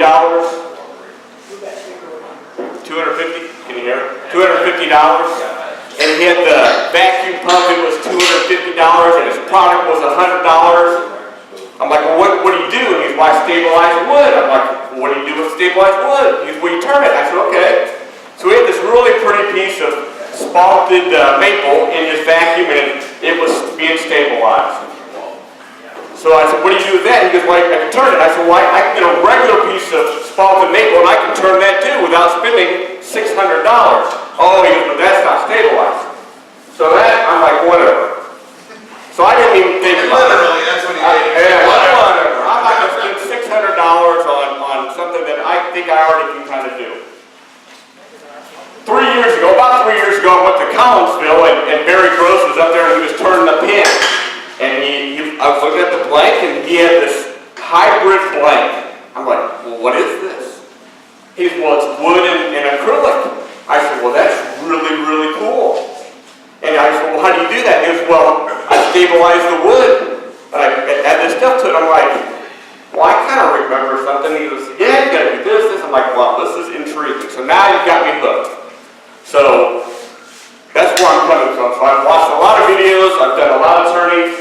$250, can you hear? $250. And he had the vacuum pump, it was $250, and his product was $100. I'm like, well, what do you do? And he's, well, I stabilize wood. I'm like, well, what do you do with stabilized wood? He's, well, you turn it. I said, okay. So we had this really pretty piece of spalted maple in his vacuum, and it was being stabilized. So I said, what do you do with that? He goes, well, I can turn it. I said, well, I can get a regular piece of spalted maple, and I can turn that too without spending $600. Oh, he goes, but that's not stabilized. So that, I'm like, whatever. So I didn't even think about it. Literally, that's what he did. Yeah, whatever. I'm not going to spend $600 on something that I think I already can kind of do. About 3 years ago, I went to Collinsville, and Barry Gross was up there, and he was turning the pin. And I was looking at the blank, and he had this hybrid blank. I'm like, well, what is this? He said, well, it's wood and acrylic. I said, well, that's really, really cool. And I said, well, how do you do that? He goes, well, I stabilize the wood, and I add this stuff to it. I'm like, well, I kind of remember something. He goes, yeah, you got to do this. I'm like, well, this is intriguing. So now you've got me hooked. So that's where I'm coming from. So I've watched a lot of videos. I've done a lot of turnings,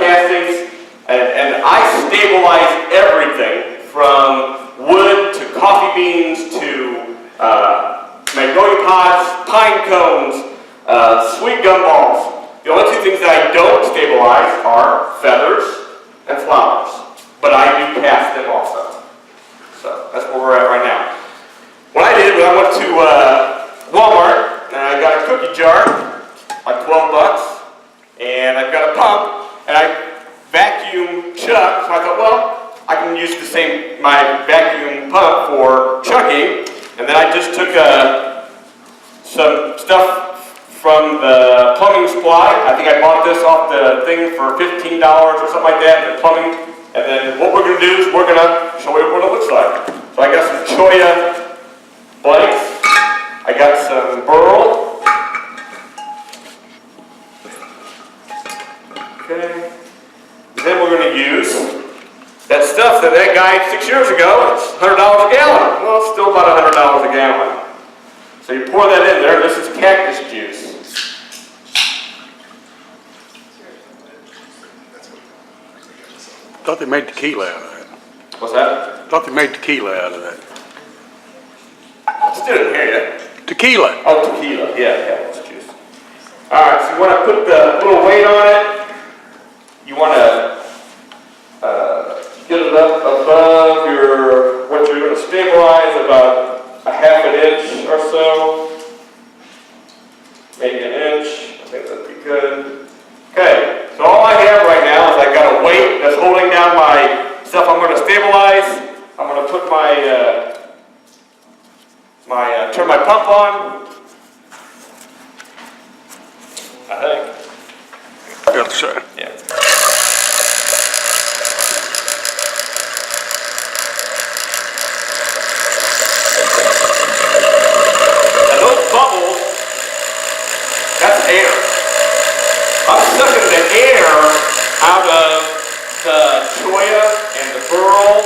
castings, and I stabilize everything from wood to coffee beans to magnolia pods, pine cones, sweet gumballs. The only two things that I don't stabilize are feathers and flowers, but I do cast them also. So that's where we're at right now. What I did was I went to Walmart and I got a cookie jar, like $12, and I've got a pump, and I vacuum chuck. So I thought, well, I can use my vacuum pump for chucking, and then I just took some stuff from the plumbing supply. I think I bought this off the thing for $15 or something like that, the plumbing. And then what we're going to do is we're going to show you what it looks like. So I got some Choya blanks. I got some burl. Okay. And then we're going to use that stuff that guy 6 years ago, it's $100 a gallon. Well, it's still about $100 a gallon. So you pour that in there, and this is cactus juice. I thought they made tequila out of that. What's that? I thought they made tequila out of that. Still didn't hear you. Tequila. Oh, tequila. Yeah, it's juice. All right, so you want to put the little weight on it. You want to get it up above what you're going to stabilize, about a ½ inch or so. Maybe an inch. I think that'd be good. Okay, so all I have right now is I've got a weight that's holding down my stuff I'm going to stabilize. I'm going to put turn my pump on. I think. The other side. Yeah. And those bubbles, that's air. I'm sucking the air out of the Choya and the burl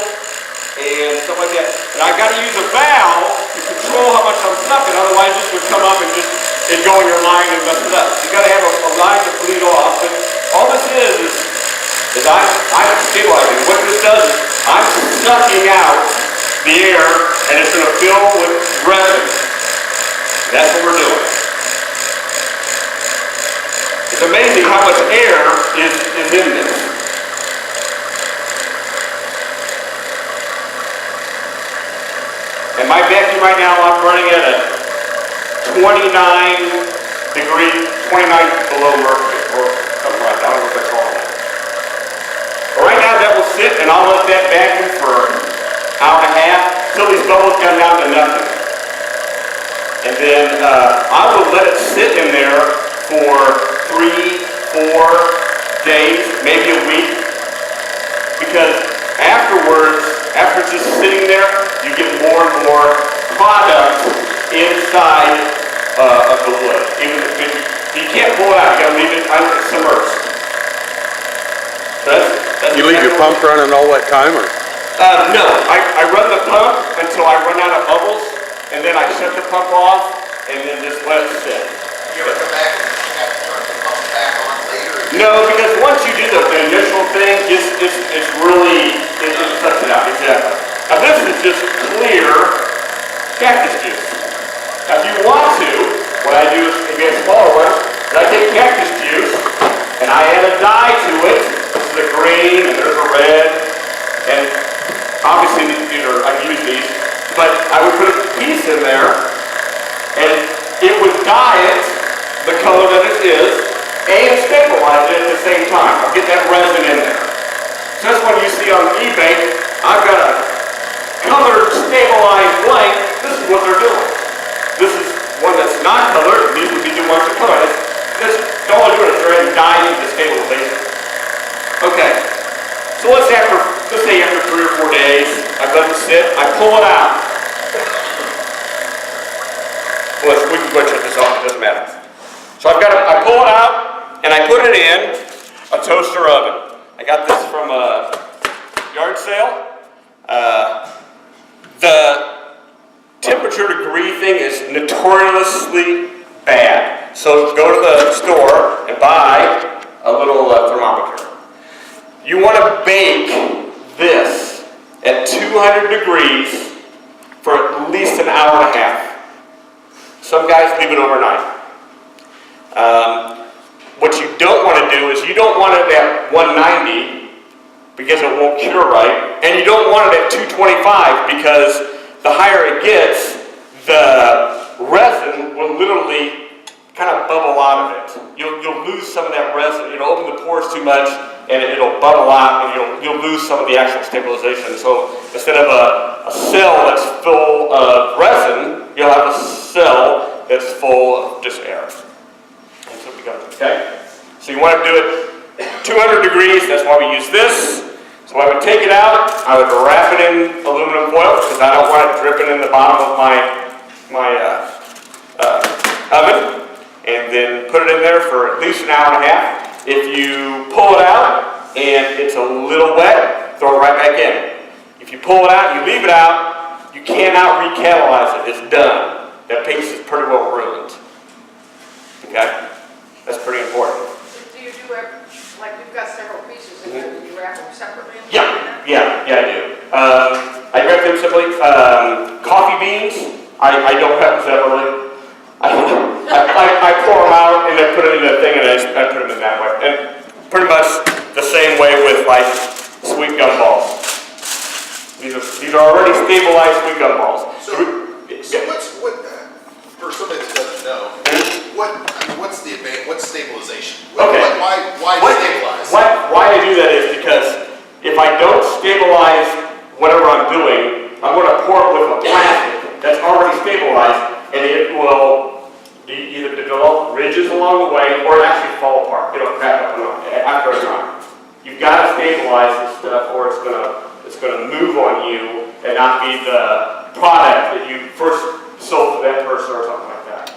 and stuff like that. And I got to use a valve to control how much I'm sucking, otherwise this would come up and it'd go in your line and mess it up. You got to have a line to bleed off. But all this is I'm stabilizing. What this does is I'm sucking out the air and it's going to fill with resin. That's what we're doing. It's amazing how much air is in this. And my vacuum right now, I'm running at a 29 below mercury, or something like that. I don't know what they're calling it. But right now that will sit, and I'll let that vacuum for an hour and a half till these bubbles come down to nothing. And then I will let it sit in there for 3, 4 days, maybe a week, because afterwards, after it's just sitting there, you get more and more product inside of the wood. Even if you can't pull it out, you gotta leave it submerged. So that's You leave your pump running all that time, or? No, I run the pump until I run out of bubbles, and then I shut the pump off, and then just let it sit. You ever come back and have to turn the pump back on later? No, because once you do the initial thing, it's really, it sucks it out, exactly. Now this is just clear cactus juice. Now if you want to, what I do is, if you have smaller ones, is I take cactus juice, and I add a dye to it. This is a green, and there's a red, and obviously these are, I use these, but I would put a piece in there, and it would dye it the color that it is, and stabilize it at the same time. I'll get that resin in there. So that's what you see on eBay. I've got a colored stabilized blank. This is what they're doing. This is one that's not colored. These would be the ones that color. This all I'm doing is they're dyeing the stabilization. Okay. So let's say after 3 or 4 days, I let it sit. I pull it out. Well, we can go check this off. It doesn't matter. So I pull it out, and I put it in a toaster oven. I got this from a yard sale. The temperature degree thing is notoriously bad. So go to the store and buy a little thermometer. You want to bake this at 200 degrees for at least an hour and a half. Some guys leave it overnight. What you don't want to do is you don't want it at 190 because it won't cure right, and you don't want it at 225 because the higher it gets, the resin will literally kind of bubble out of it. You'll lose some of that resin. It'll open the pores too much, and it'll bubble out, and you'll lose some of the actual stabilization. So instead of a cell that's full of resin, you'll have a cell that's full of just air. That's what we got. Okay? So you want to do it 200 degrees. That's why we use this. So I would take it out. I would wrap it in aluminum foil because I don't want it dripping in the bottom of my oven. And then put it in there for at least an hour and a half. If you pull it out and it's a little wet, throw it right back in. If you pull it out, you leave it out, you cannot recatalyze it. It's done. That piece is pretty well ruined. Okay? That's pretty important. Do you do it, like you've got several pieces, and do you wrap them separately? Yeah, I do. I wrap them simply. Coffee beans, I don't wrap them separately. I pour them out and then put it in a thing, and I put them in that way. And pretty much the same way with like sweet gum balls. These are already stabilized sweet gum balls. So what for somebody that doesn't know, what's stabilization? Okay. Why stabilize? Why I do that is because if I don't stabilize whatever I'm doing, I'm going to pour it with a plastic that's already stabilized, and it will either develop ridges along the way or actually fall apart. It'll crack up after a time. You've got to stabilize this stuff, or it's going to move on you and not be the product that you first sold to that person or something like that.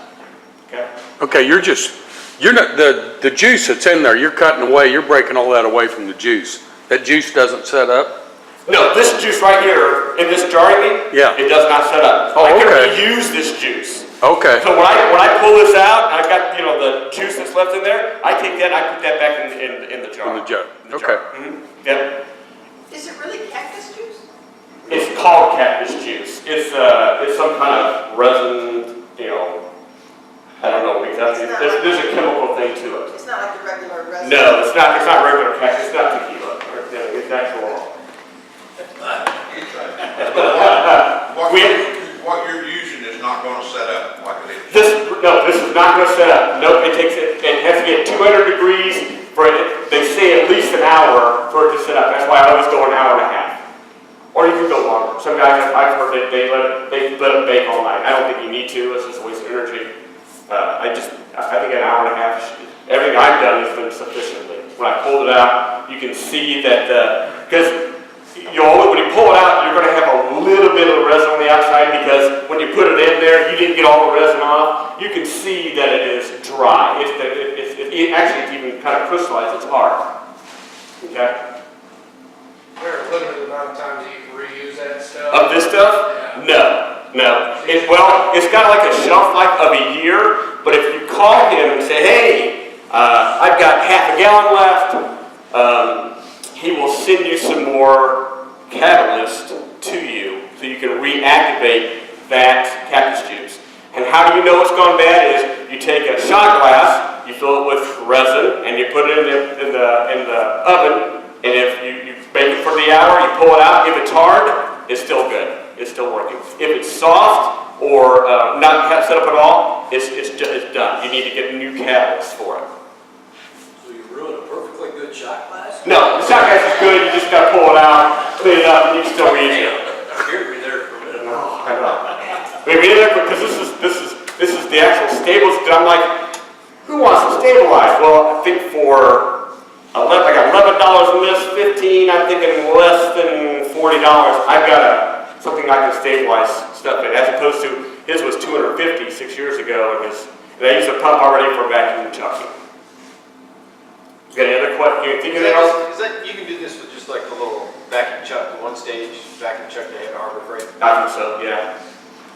Okay. Okay, you're not, the juice that's in there, you're cutting away, you're breaking all that away from the juice. That juice doesn't set up? No, this juice right here in this jar, yeah, it does not set up. Oh, I can okay. reuse this juice. Okay. So when I pull this out, I've got the juice that's left in there. I take that, I put that back in the jar. In the jar. In the Okay. jar. Mm-hmm. Yep. Is it really cactus juice? It's called cactus juice. It's some kind of resin. I don't know exactly. There's a chemical thing to it. It's not like the regular resin? No, it's not. It's not regular cactus. It's not tequila. It's actual. What you're using is not going to set up like it is. This is not going to set up. Nope, it has to be at 200 degrees for it. They say at least an hour for it to set up. That's why I always go an hour and a half. Or you can go longer. Some guys, I've heard that they let it bake all night. I don't think you need to. It's just a waste of energy. I think an hour and a half. Everything I've done has been sufficiently. When I pulled it out, you can see that because when you pull it out, you're going to have a little bit of resin on the outside because when you put it in there, you didn't get all the resin off. You can see that it is dry. It's even kind of crystallized. It's hard. Okay. there a limited amount of times that you can reuse that stuff? Of this stuff? No. Well, it's got like a shelf life of a year, but if you call him and say, hey, I've got half a gallon left, he will send you some more catalyst to you so you can reactivate that cactus juice. And how do you know it's gone bad is you take a shot glass, you fill it with resin, and you put it in the oven, and if you bake it for the hour, you pull it out. If it's hard, it's still good. It's still working. If it's soft or not set up at all, it's done. You need to get new catalyst for it. So you ruined a perfectly good shot glass? No, the shot glass is good. You just got to pull it out, clean it up, and you can still reuse it. I heard me there for a minute. No, I know. We made it because this is the actual stables. I'm like, who wants to stabilize? Well, I think for I got $11 in this, $15. I'm thinking less than $40. I've got something I can stabilize stuff in, as opposed to his was $250 6 years ago, and I used a pump already for vacuum chucking. You got any other questions? You think of anything else? Is that, you can do this with just like the little vacuum chuck, the one stage vacuum chuck they have at Harbor Freight? I think so, yeah.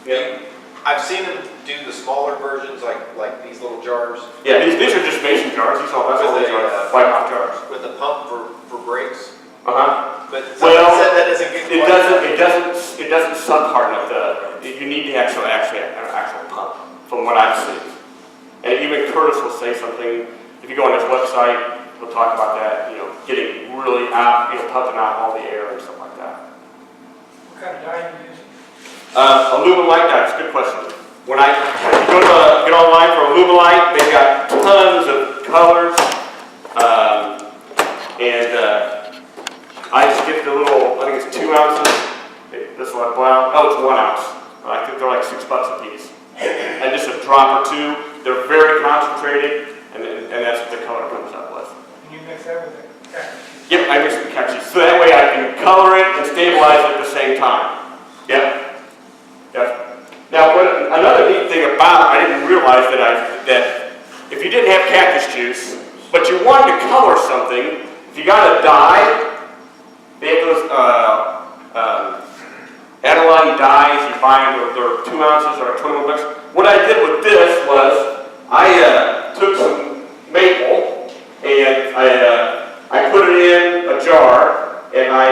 Yeah. I've seen them do the smaller versions, like these little jars. Yeah, these are just mason jars. That's all these are, white hot jars. With the pump for brakes. But someone said that doesn't get it doesn't sub harden up you need to actually an actual pump, from what I've seen. And even Curtis will say something. If you go on his website, he'll talk about that. Getting really out, pumping out all the air and stuff like that. What kind of dye are you using? Aluminite dyes, good question. When you get online for Aluminite, they've got tons of colors, I just get the little, I think it's 2 ounces. This one, wow, oh, it's 1 ounce. I think they're like $6 a piece. And just a drop or two. They're very concentrated, and that's what the color comes up with. And you mix everything? Yep, I mix the catches. So that way I can color it and stabilize it at the same time. Yep. Now, another neat thing about, I didn't realize that if you didn't have cactus juice, but you wanted to color something, if you got a dye, they have those aniline dyes, you buy them, they're 2 ounces or $21. What I did with this was, I took some maple, and I put it in a jar, and I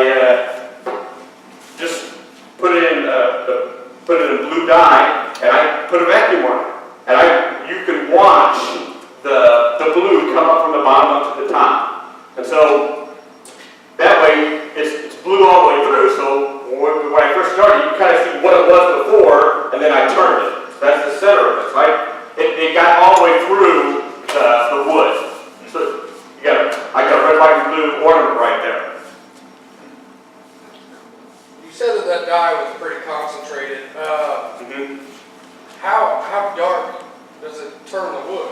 just put it in blue dye, and I put a vacuum on it. And you can watch the blue come up from the bottom up to the top. And so that way it's blue all the way through. So when I first started, you kind of see what it was before, and then I turned it. So that's the center of it, right? It got all the way through the wood. So I got a red, white, and blue ornament right there. You said that dye was pretty concentrated. How dark does it turn the wood?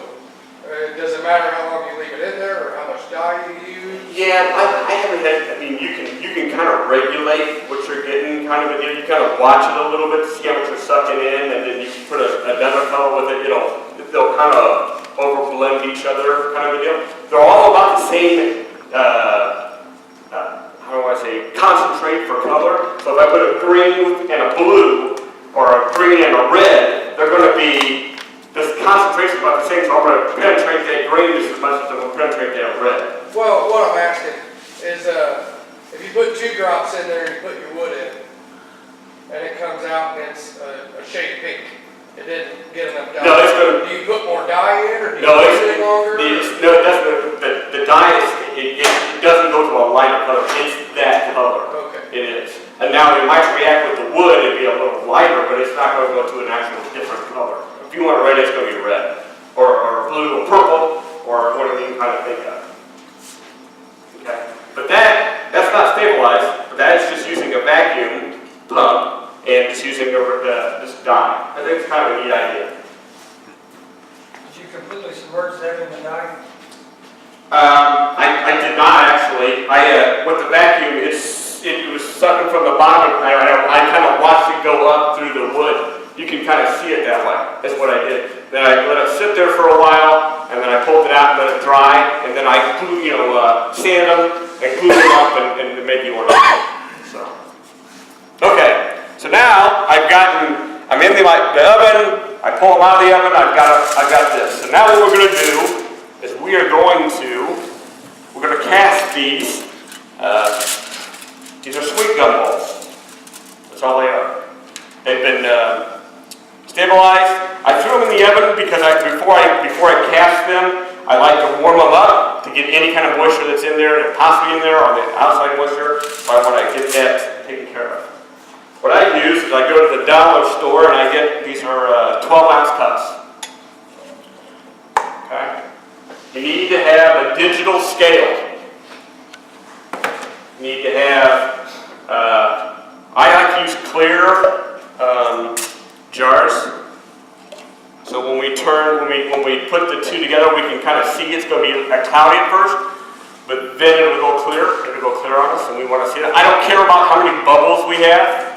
Does it matter how long you leave it in there, or how much dye you use? Yeah, I haven't had. I mean, you can kind of regulate what you're getting, kind of a deal. You kind of watch it a little bit to see how much you're sucking in, and then you put another color with it. They'll kind of overblend each other, kind of a deal. They're all about the same. How do I say? Concentrate for color. So if I put a green and a blue, or a green and a red, they're going to be. This concentration is about the same, so I'm going to penetrate that green just as much as I'm going to penetrate that red. Well, what I'm asking is, if you put 2 drops in there and you put your wood in, and it comes out and it's a shade pink, it didn't get enough dye. No, it's going to. Do you put more dye in, or do you No, leave it longer? No, it doesn't. The dye it doesn't go to a lighter color. It's that color. Okay. It is. And now it might react with the wood and be a little lighter, but it's not going to go to an actual different color. If you want red, it's going to be red, or blue, or purple, or whatever you kind of think of. Okay, but that's not stabilized. But that's just using a vacuum pump and just using this dye. I think it's kind of a neat idea. Did you completely submerge that in the dye? I did not actually. With the vacuum, it was sucking from the bottom. I kind of watched it go up through the wood. You can kind of see it that way. That's what I did. Then I let it sit there for a while, and then I pulled it out and let it dry, and then I glue, sand them and glue them up and make the order. So, okay, so now I'm in the oven. I pull them out of the oven. I've got this. So now what we're going to do is we're going to cast these. These are sweet gum balls. That's all they are. They've been stabilized. I threw them in the oven because before I cast them, I like to warm them up to get any kind of moisture that's in there, possibly in there, or the outside moisture. So I want to get that taken care of. What I use is I go to the dollar store and I get, these are 12-ounce cups. Okay? You need to have a digital scale. You need to have, I like to use clear jars. So when we put the two together, we can kind of see it's going to be cloudy at first, but then it'll go clear. It'll go clear on us, and we want to see that. I don't care about how many bubbles we have.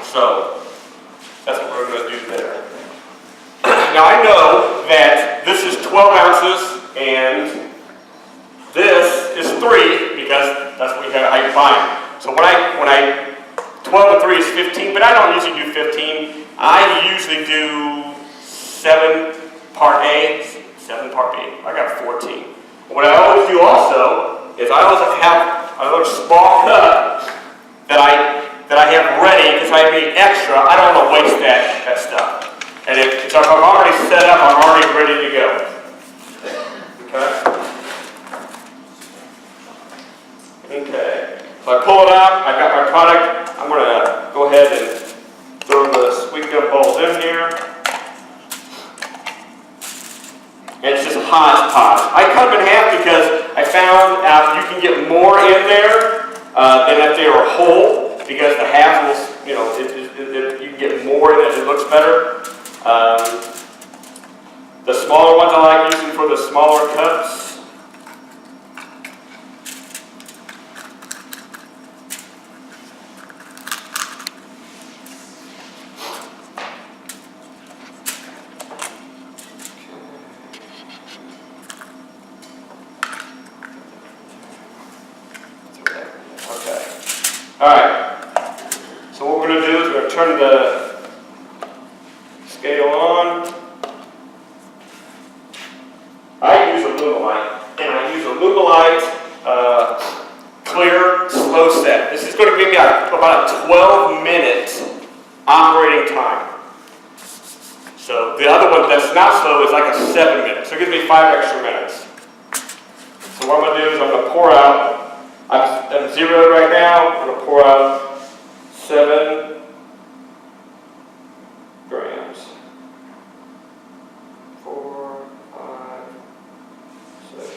So that's what we're going to do there. Now I know that this is 12 ounces and this is 3 because that's what I can find. So when I 12 and 3 is 15, but I don't usually do 15. I usually do 7 part A, 7 part B. I got 14. What I always do also is I always have another small cup that I have ready because I need extra. I don't want to waste that stuff. And if I'm already set up, I'm already ready to go. Okay? Okay. So I pull it out, I've got my product. I'm going to go ahead and throw the sweet gum balls in here. And it's just hodgepodge. I cut them in half because I found out you can get more in there than if they were whole. Because the half will, you can get more in it, it looks better. The smaller ones I like using for the smaller cups. Okay. All right. So what we're going to do is we're going to turn the scale on. I use Alumilite, and I use Alumilite clear slow set. This is going to give me about a 12-minute operating time. So the other one that's not slow is like a 7 minute. So it gives me 5 extra minutes. So what I'm going to do is I'm going to pour out, I'm zeroed right now, I'm going to pour out 7 grams. 4, 5, 6.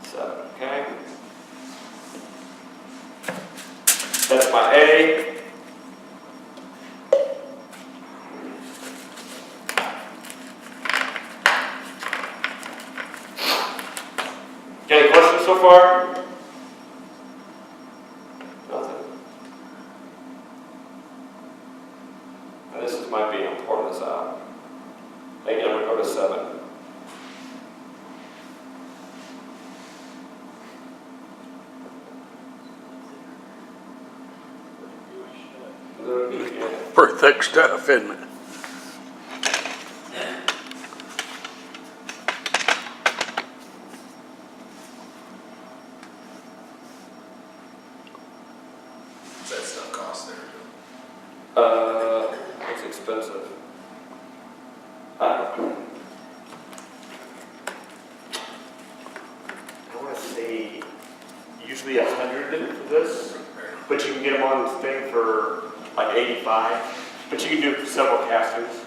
7, okay? That's my A. Any questions so far? Nothing. And this is my B. I'm pouring this out. Again, I'm going to go to 7. Pretty thick stuff, isn't it? What's that stuff cost there? It's expensive. I want to say usually 100 for this, but you can get them on this thing for like 85. But you can do several castings.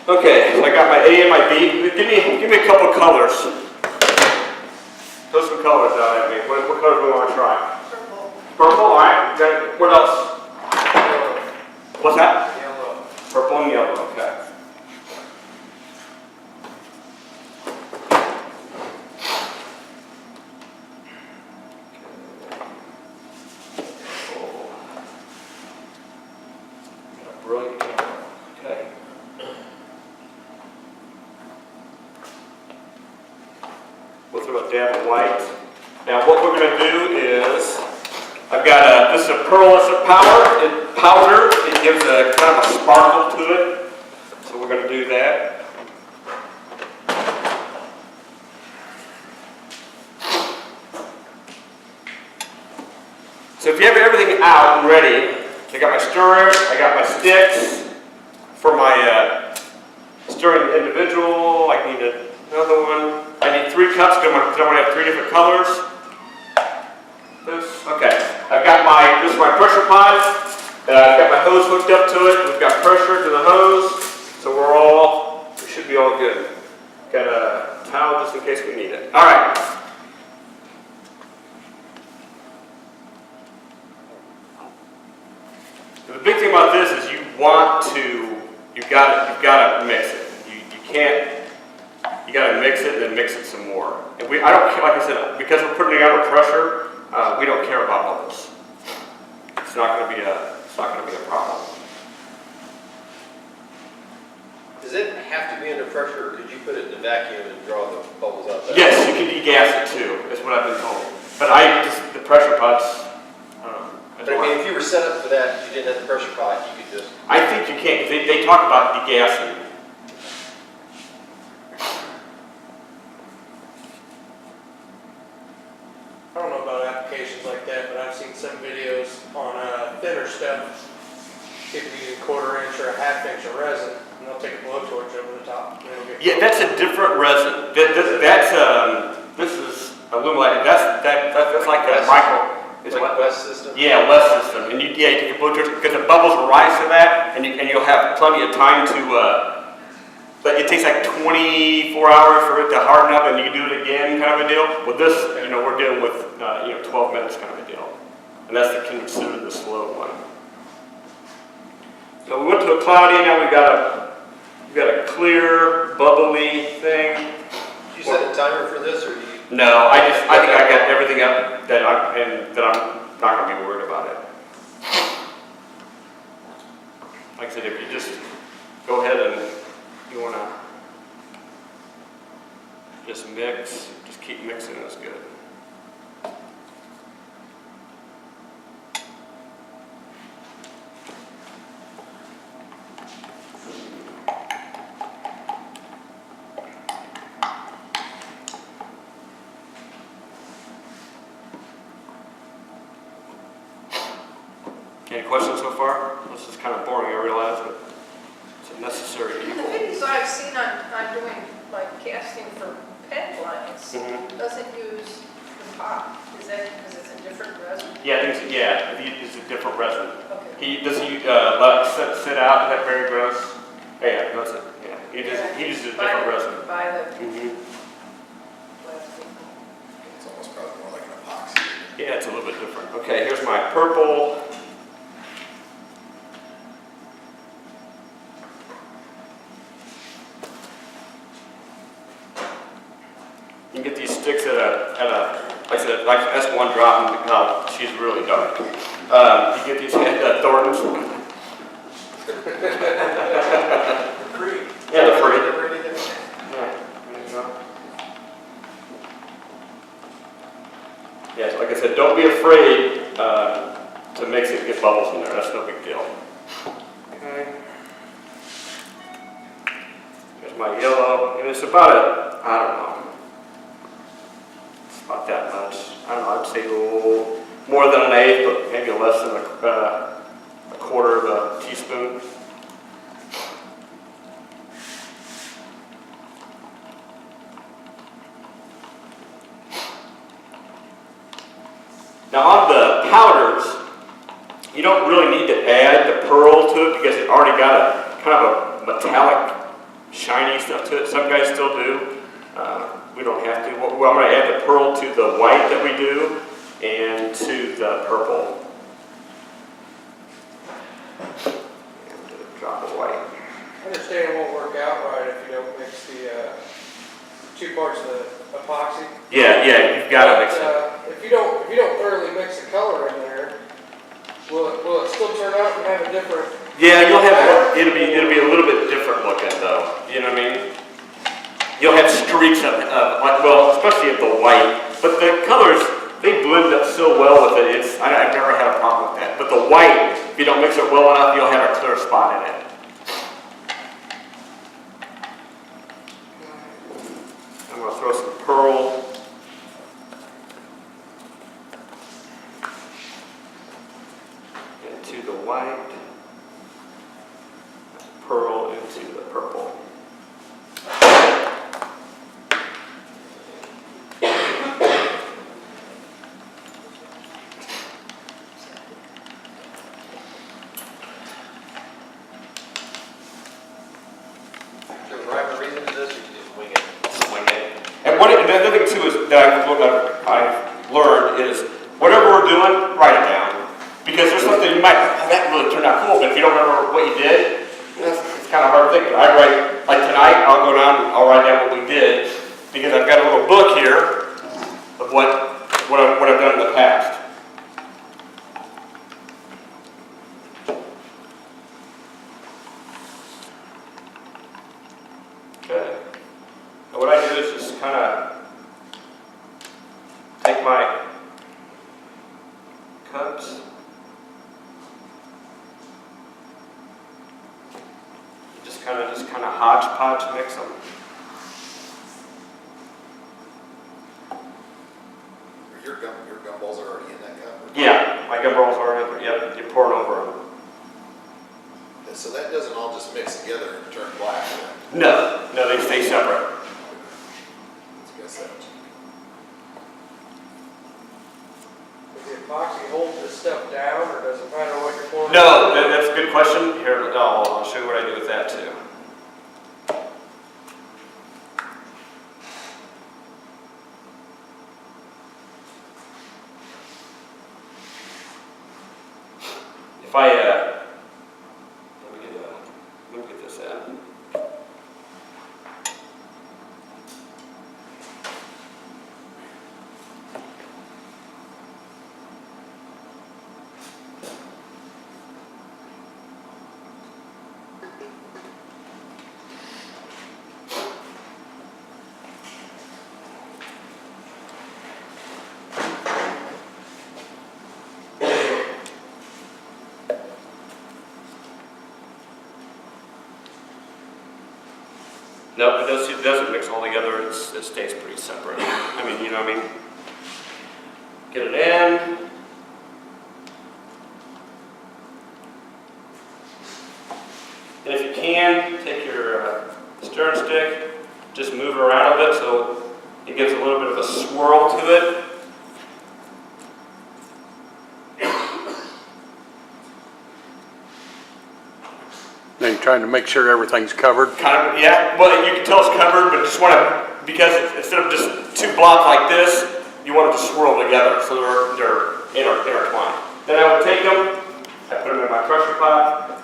Okay, so I got my A and my B. Give me a couple colors. Throw some colors out at me. What colors do we want to try? Purple. Purple, all right. Okay. What else? What's that? Yellow. Purple and yellow, okay. brilliant camera. Okay. We'll throw a dab of white. Now what we're going to do is, I've got this is a pearlescent powder. It gives a kind of a sparkle to it. So we're going to do that. So if you have everything out and ready, I got my stirrers, I got my sticks for my stirring individual. I need another one. I need 3 cups because I'm going to have 3 different colors. Okay. I've got this is my pressure pot. I've got my hose hooked up to it. We've got pressure to the hose, so we should be all good. Got a towel just in case we need it. All right. The big thing about this is you've got to mix it. You got to mix it and then mix it some more. And I don't care, like I said, because we're putting it under pressure, we don't care about bubbles. It's not going to be a problem. Does it have to be under pressure, or could you put it in a vacuum and draw the bubbles out there? Yes, you can degas it too. That's what I've been told. But the pressure pots. But I mean, if you were set up for that, you didn't have the pressure pot, you could just... I think you can. They talk about degassing. I don't know about applications like that, but I've seen some videos on thinner stuff. People use a 1/4 inch or a 1/2 inch of resin, and they'll take a blowtorch over the top. And it'll get Yeah, that's a different resin. This is aluminum. That's like a micro. It's like West system? Yeah, West system. And you take a blowtorch because the bubbles will rise to that, and you'll have plenty of time to. But it takes like 24 hours for it to harden up, and you can do it again, kind of a deal. With this, we're dealing with 12 minutes, kind of a deal, and that's considered the slow one. So we went to a cloudy. Now we've got a clear, bubbly thing. Did you set a timer for this, or do you? No, I think I got everything up that I'm not going to be worried about it. Like I said, if you just go ahead and you want to just mix, just keep mixing, that's good. Any questions so far? This is kind of boring, I realize, but it's a necessary And the evil. videos I've seen on doing like casting for pen blanks doesn't use the pot. Is that because it's a different resin? Yeah, it's a different resin. Okay. Does he let it sit out? Is that very gross? Yeah, that's it. Yeah, he uses a different resin. By the plastic. It's almost probably more like an epoxy. Yeah, it's a little bit different. Okay, here's my purple. You can get these sticks at a like I said, like S1 drop, and she's really dark. You get these at Thornton's. Free. Yeah, they're free. They're ready to- Yeah, there you go. Yes, like I said, don't be afraid to mix it and get bubbles in there. That's no big deal. Okay. There's my yellow, and it's about I don't know. It's about that much. I don't know, I'd say a little more than an eighth, but maybe less than a 1/4 of a teaspoon. Now on the powders, you don't really need to add the pearl to it because it already got a kind of a metallic, shiny stuff to it. Some guys still do. We don't have to. I'm going to add the pearl to the white that we do and to the purple. And a drop of white. I understand it won't work out right if you don't mix the 2 parts of the epoxy. Yeah, you've got to mix it. If you don't thoroughly mix the color in there, will it still turn out and have a different? Yeah, you'll have it'll be a little bit different looking though, you know what I mean? You'll have streaks of like, well, especially of the white, but the colors, they blend up so well with it, I've never had a problem with that. But the white, if you don't mix it well enough, you'll have a clear spot in it. I'm gonna throw some pearl. Into the white. Pearl into the purple. Is there a rhyme or reason to this, or you just wing it? Swing it. And another thing too is that I've learned is whatever we're doing, write it down. Because there's something you might, oh, that really turned out cool, but if you don't remember what you did, it's kind of hard to think. I write, like tonight, I'll go down and I'll write down what we did, because I've got a little book here of what I've done in the past. Okay. And what I do is just kind of take my cups. Just kind of hodgepodge mix them. Your gumballs are already in that cup? Yeah, my gumballs are in there. Yep, you pour it over them. And so that doesn't all just mix together and turn black, right? No, they stay separate. Let's guess that. Does the epoxy hold this stuff down, or does it matter what you're pouring? No, that's a good question. Here, I'll show you what I do with that too. If I, let me get this in. Nope, it doesn't mix all together. It stays pretty separate. I mean, you know what I mean? Get it in. And if you can, take your stir stick, just move it around a bit so it gives a little bit of a swirl to it. Now you're trying to make sure everything's covered. Kind of, yeah. Well, you can tell it's covered, but just want to, because instead of just two blocks like this, you want it to swirl together so they're intertwined. Then I would take them, I put them in my pressure pot.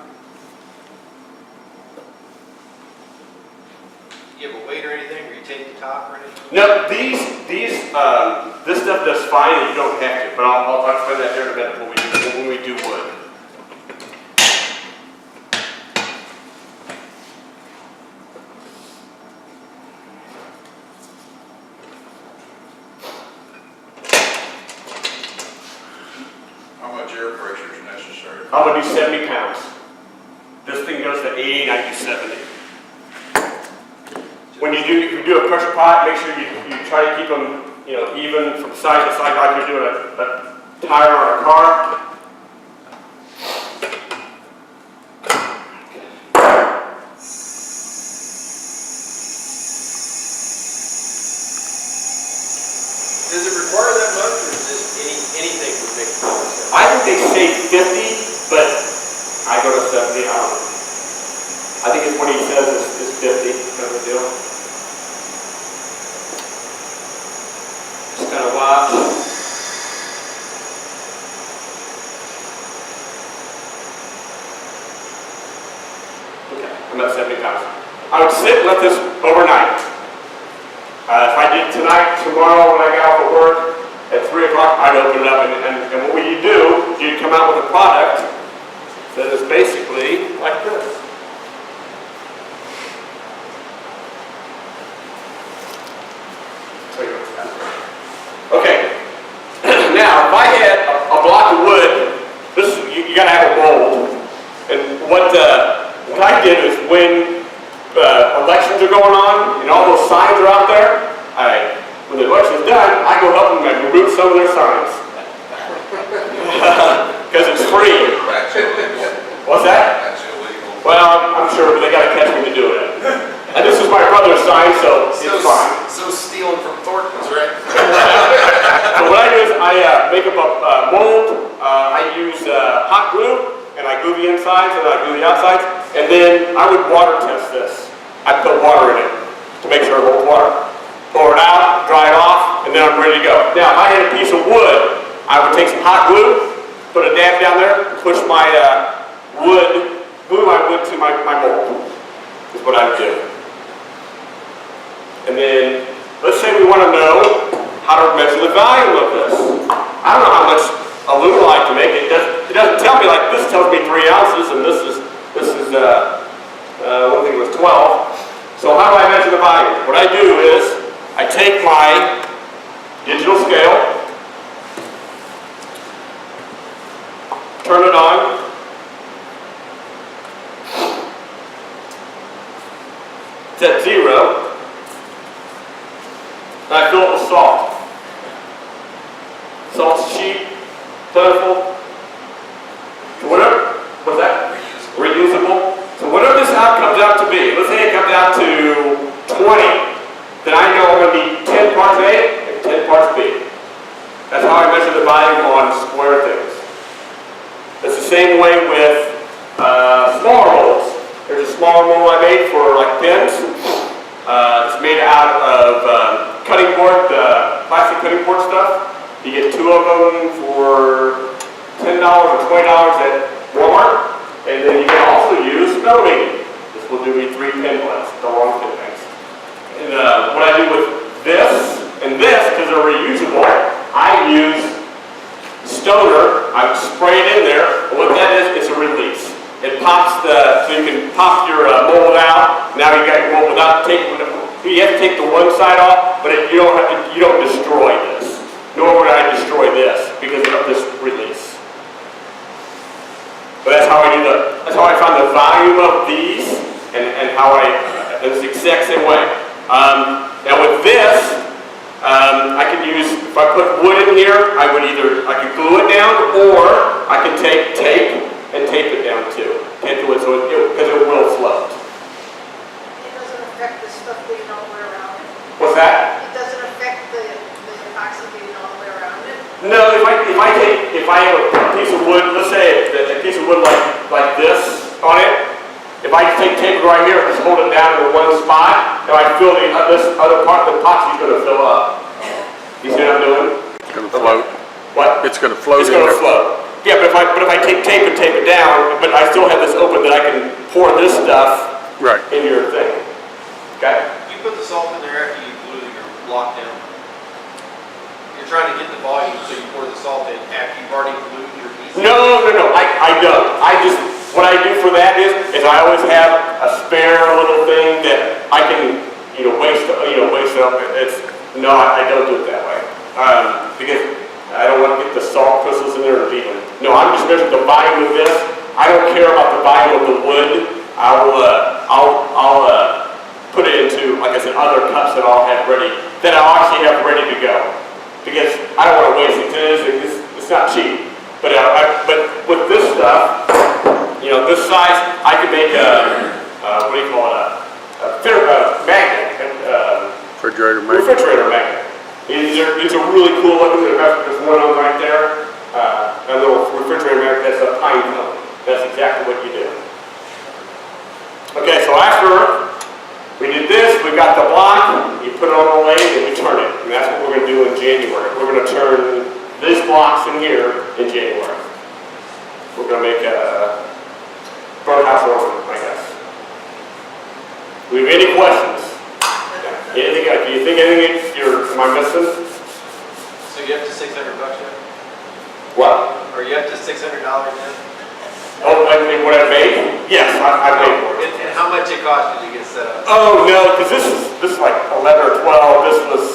You have a weight or anything, or you take the top or anything? No, this stuff does fine, and you don't have to. But I'll explain that here in a minute when we do wood. How much air pressure is necessary? I'm gonna do 70 pounds. This thing goes to 80, I do 70. When you do a pressure pot, make sure you try to keep them, even from side to side, like you're doing a tire on a car. Does it require that much, or is this anything would make it better? I think they say 50, but I go to 70. I think it's what he says is 50, kind of a deal. Just kind of watch. Okay, I'm at 70 pounds. I would sit and let this overnight. If I did tonight, tomorrow when I got off at work, at 3 o'clock, I'd open it up, and what you do, you come out with a product that is basically like this. what I did is when elections are going on and all those signs are out there, when the election's done, I go help them and remove some of their signs. Because it's free. What's that? Well, I'm sure, but they gotta catch me to do it. And this is my brother's sign, so it's fine. So stealing from Thornton's, right? So what I do is I make up a mold, I use hot glue, and I glue the insides and I glue the outsides, and then I would water test this. I put water in it to make sure it holds water. Pour it out, dry it off, and then I'm ready to go. Now, if I had a piece of wood, I would take some hot glue, put a dab down there, push my glue my wood to my mold, is what I would do. And then, let's say we want to know how to measure the volume of this. I don't know how much aluminum I like to make. It doesn't tell me, like this tells me 3 ounces, and this is one thing was 12. So how do I measure the volume? What I do is, I take my digital scale, turn it on, it's at 0, and I fill it with salt. Salt's cheap, plentiful. So whatever, what's that? Reusable. So whatever this out comes out to be, let's say it comes out to 20, then I know I'm going to need 10 parts A and 10 parts B. That's how I measure the volume on square things. It's the same way with smaller molds. There's a smaller mold I made for like pens. It's made out of cutting board, plastic cutting board stuff. You get 2 of them for $10 or $20 at Walmart. And then you can also use metal making. This will do me 3 pen blades, the long pen blades. And what I do with this and this, because they're reusable, I use stoner. I spray it in there. And what that is, it's a release. It pops so you can pop your mold out. Now you got your mold without taking. You have to take the one side off, but you don't destroy this. Nor would I destroy this because of this release. But that's how I do that's how I found the volume of these and how it's the exact same way. Now with this, I could use, if I put wood in here, I could glue it down, or I could take tape and tape it down too. Can't do it because it will float. It doesn't affect the stuff being all the way around it? What's that? It doesn't affect the epoxy being all the way around it? No, if I have a piece of wood, let's say a piece of wood like this on it, if I take tape right here and just hold it down in one spot, now I fill this other part, the epoxy is going to fill up. You see what I'm doing? It's going to float. What? It's going to float. It's going to float. Yeah, but if I take tape and tape it down, but I still have this open that I can pour this stuff Right. in your thing. Okay? You put the salt in there after you glue your block down. You're trying to get the volume, so you pour the salt in after you've already glued your piece. No, I don't. What I do for that is I always have a spare little thing that I can, waste up. I don't do it that way. Because I don't want to get the salt crystals in there and leave them. No, I'm just measuring the volume of this. I don't care about the volume of the wood. I'll put it into, like I said, other cups that I'll have ready, that I'll actually have ready to go. Because I don't want to waste it. It's not cheap. But with this stuff, this size, I could make a magnet. Refrigerator magnet. These are really cool looking. There's one on right there. A little refrigerator magnet. That's a pine cone. That's exactly what you do. Okay, so after we did this, we got the block, you put it on the lathe, and we turn it. And that's what we're going to do in January. We're going to turn these blocks in here in January. We're going to make a front house ornament, I guess. Do we have any questions? Do you think anything am I missing? So you up to $600 yet? What? Are you up to $600 yet? Oh, what I made? Yes, I paid for it. And how much it cost you to get set up? Oh no, because this is like 11 or 12. This was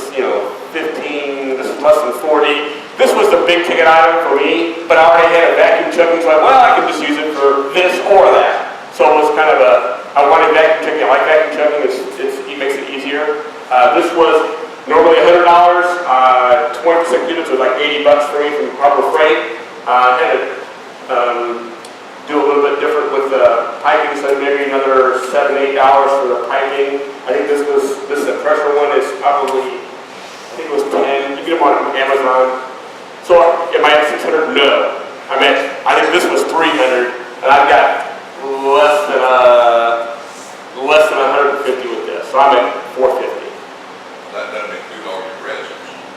15. This is less than 40. This was the big ticket item for me, but I already had a vacuum chucking, so I can just use it for this or that. So it was kind of I wanted vacuum checking. I like vacuum checking. It makes it easier. This was normally $100. 20% units was like $80 for me from Harbor Freight. I had to do a little bit different with the piping, so maybe another $7, $8 for the piping. I think this is the pressure one is probably, I think it was 10. You get them on Amazon. So am I at 600? No. I think this was 300, and I've got less than 150 with this. So I'm at 450. That doesn't include all your resins,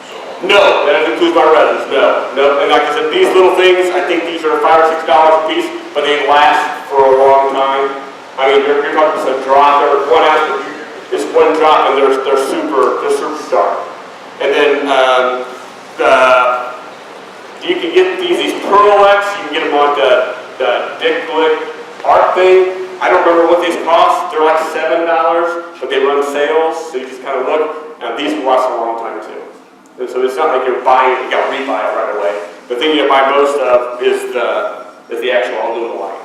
so. No, that doesn't include my resins, no. And like I said, these little things, I think these are $5 or $6 a piece, but they last for a long time. I mean, you're talking just a drop, or 1 ounce, but it's one drop, and they're super dark. And then you can get these Perlex, you can get them on the Dick Blick art thing. I don't remember what these cost. They're like $7, but they run sales, so you just kind of look. And these will last a long time too. And so it's not like you're buying it, you got to rebuy it right away. The thing you buy most of is the actual aluminum line.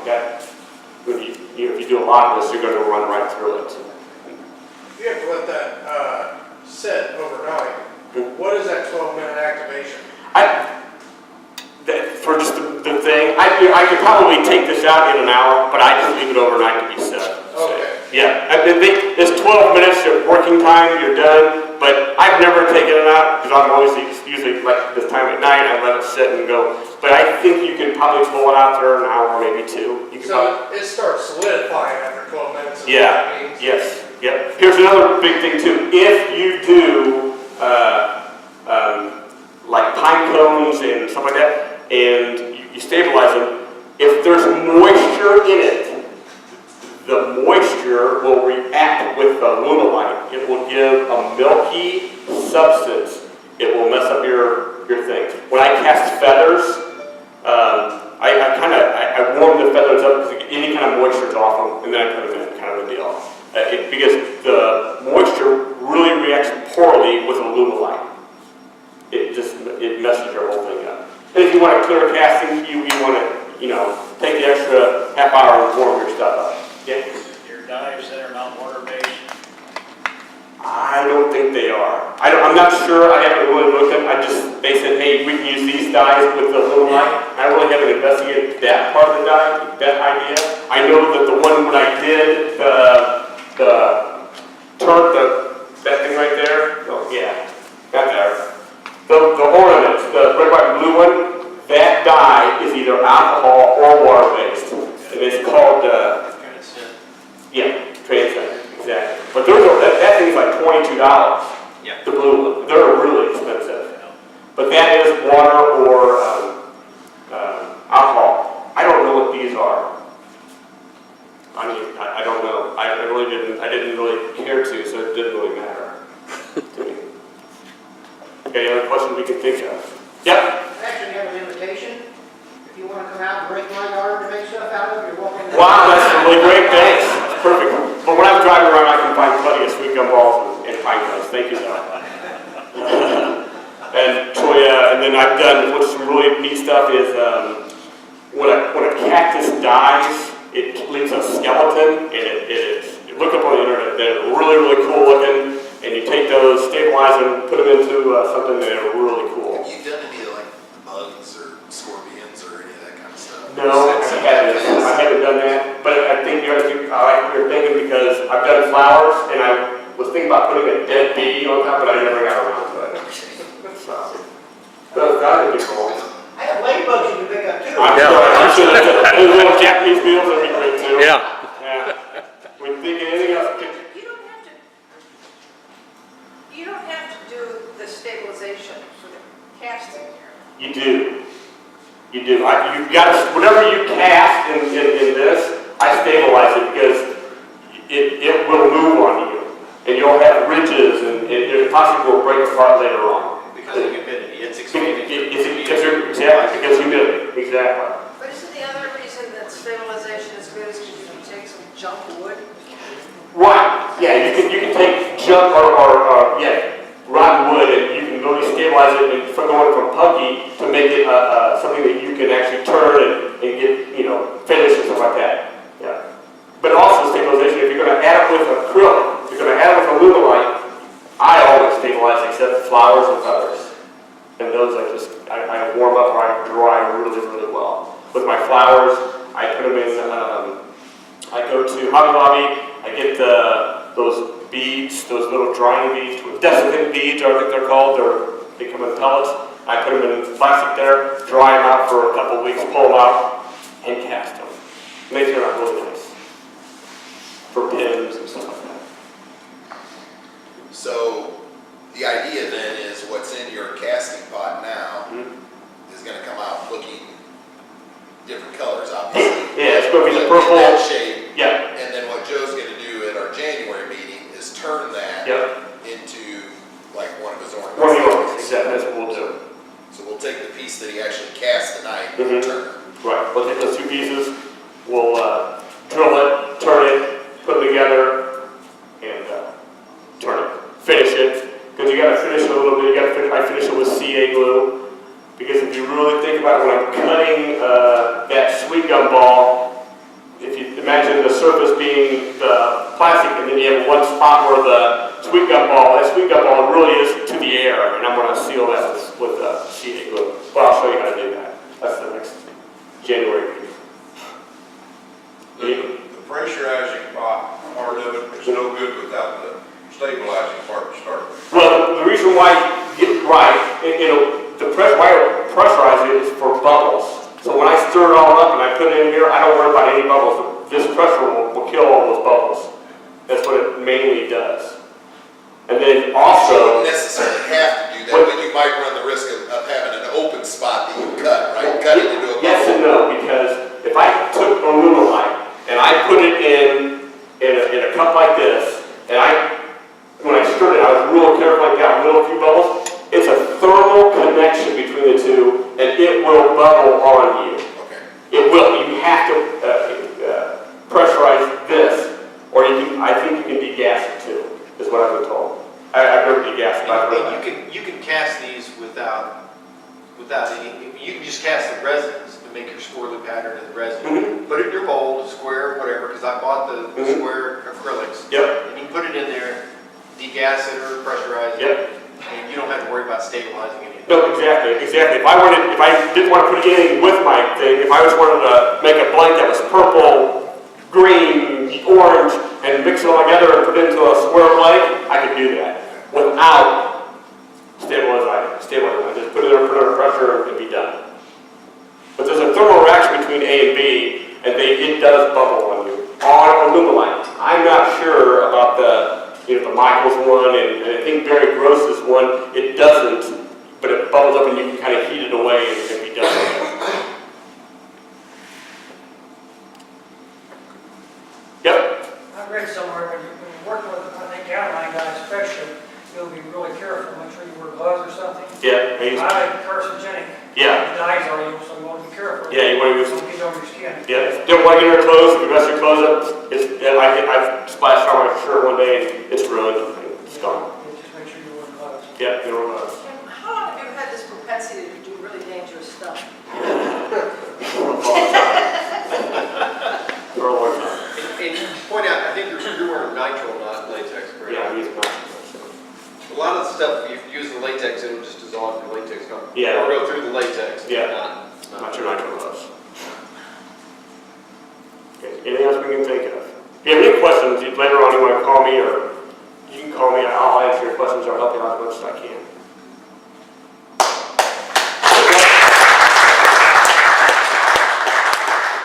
If you do a lot of this, you're going to run right through it. You have to let that sit overnight. What is that 12-minute activation? For just the thing, I could probably take this out in an hour, but I just leave it overnight to be set. Okay. Yeah, it's 12 minutes of working time, you're done, but I've never taken it out, because I'm always usually like this time at night, I let it sit and go. But I think you can probably pull it out there an hour, maybe two. So it starts solidifying after 12 minutes. Yeah, yes, yeah. Here's another big thing too. If you do like pine cones and stuff like that, and you stabilize them, if there's moisture in it, the moisture will react with the aluminite. It will give a milky substance. It will mess up your things. When I cast feathers, I warm the feathers up because any kind of moisture is off them, and then I put them in, kind of a deal. Because the moisture really reacts poorly with aluminite. It messes your whole thing up. And if you want a clear casting, you want to, take the extra half hour and warm your stuff up. Yeah. Your dives that are not water-based? I don't think they are. I'm not sure. I haven't really looked at them. They said, hey, we can use these dyes with the aluminite. I really haven't investigated that part of the dye, that idea. I know that the one when I did that thing right there, oh yeah, that there. The ornaments, the red, white, and blue one, that dye is either alcohol or water-based. And it's called, Transcend, exactly. But that thing's like $22. Yeah. The blue one. They're really expensive. But that is water or alcohol. I don't know what these are. I don't know. I didn't really care to, so it didn't really matter to me. Okay, any other questions we can think of? Yep. I actually have an invitation. If you want to come out and break my yard to make stuff out of, you're welcome. Wow, that's really great. Thanks. That's perfect. But when I'm driving around, I can find plenty of sweet gum balls and pine cones. Thank you, though. And Troy, and then I've done what's some really neat stuff is when a cactus dies, it leaves a skeleton, and you look up on the internet. They're really, really cool looking. And you take those, stabilize them, put them into something that are really cool. Have you done any like bugs or scorpions or any of that kind of stuff? No, I haven't done that. But I think I like what you're thinking because I've done flowers, and I was thinking about putting a dead bee on top, but I never got around to it. So that would be cool. I have ladybugs you can pick up too. I'm sure those little Japanese beetles would be great too. Yeah. When thinking anything else. You don't have to do the stabilization for the casting here. You do. You do. You've got to, whatever you cast in this, I stabilize it because it will move on you. And you'll have ridges and it possibly will break apart later on. Because of humidity, it's expanding. Exactly, because humidity, exactly. But isn't the other reason that stabilization is good is because you can take some junk wood? Right, yeah, you can take junk or rotten wood and you can really stabilize it and going from punky to make it something that you can actually turn and get, finish and stuff like that. Yeah. from Hobby Lobby. I get those beads, those little drying beads, desiccant beads, I think they're called. They come in pellets. I put them in plastic there, dry them out for a couple of weeks, pull them out, and cast them. And they turn out really nice for pins and stuff like that. So the idea then is what's in your casting pot now is gonna come out looking different colors, obviously. Yeah, it's going to be the But in purple. that shape. Yeah. And then what Joe's gonna do at our January meeting is turn that into like one of his ornaments. One of yours, exactly, that's what we'll do. So we'll take the piece that he actually cast tonight and turn it. Right, we'll take those two pieces, we'll drill it, turn it, put them together, and turn it. Finish it, because you gotta finish it a little bit, I finish it with CA glue, because if you really think about it, when I'm cutting that sweet gum ball, if you imagine the surface being the plastic, and then you have one spot where the sweet gum ball, that sweet gum ball really is to the air, and I'm gonna seal that with CA glue. Well, I'll show you how to do that. That's the next January meeting. The pressurizing part of it is no good without the stabilizing part to start with. Well, the reason why you get right, why I pressurize it is for bubbles. So when I stir it all up and I put it in here, I don't worry about any bubbles. This pressure will kill all those bubbles. That's what it mainly does. And then You also, don't necessarily have to do that, but you might run the risk of having an open spot that you cut, right? Cut it into a bubble. yes and no, because if I took aluminite and I put it in a cup like this, and when I stirred it, I was real careful like that, little few bubbles. It's a thermal connection between the two, and it will bubble on you. Okay. It will. You have to pressurize this, or I think you can degas it too, is what I've been told. I've never degassed it. I've heard that. And you can cast these without any, you can just cast the resins to make your swirly pattern in the resin. Put it in your mold, square, whatever, because I bought the square acrylics. Yep. And you put it in there, degas it or pressurize it. Yep. And you don't have to worry about stabilizing anything. No, exactly. If I didn't want to put anything with my thing, if I just wanted to make a blank that was purple, green, orange, and mix it all together and put it into a square blank, I could do that without stabilizing. I just put it under pressure and it'd be done. But there's a thermal reaction between A and B, and it does bubble on you. On aluminite. I'm not sure about the Michaels one, and I think Barry Gross's one, it doesn't, but it bubbles up and you can kind of heat it away and it can be done. Yep. I read somewhere when you're working with, I think, airline guys especially, you'll be really careful, make sure you wear gloves or something. Yeah. Highly carcinogenic. Yeah. Dyes are you, so you want to be careful. Yeah, you want to Don't get over your skin. Yeah. Don't want to get your clothes. If you mess your clothes up, I splashed on my shirt one day and it's ruined. It's gone. Yeah, just make sure you wear gloves. Yeah, you know, And how long have you had this propensity to do really dangerous stuff? for a long time. And you point out, I think you're wearing nitrile, not latex, correct? Yeah, I'm using my. A lot of the stuff, if you use the latex, it'll just dissolve your latex. Yeah. Or go through the latex. Yeah. Not your nitrile gloves. Okay, anything else we can think of? If you have any questions, later on you want to call me, or you can call me, I'll answer your questions or help you out as much as I can.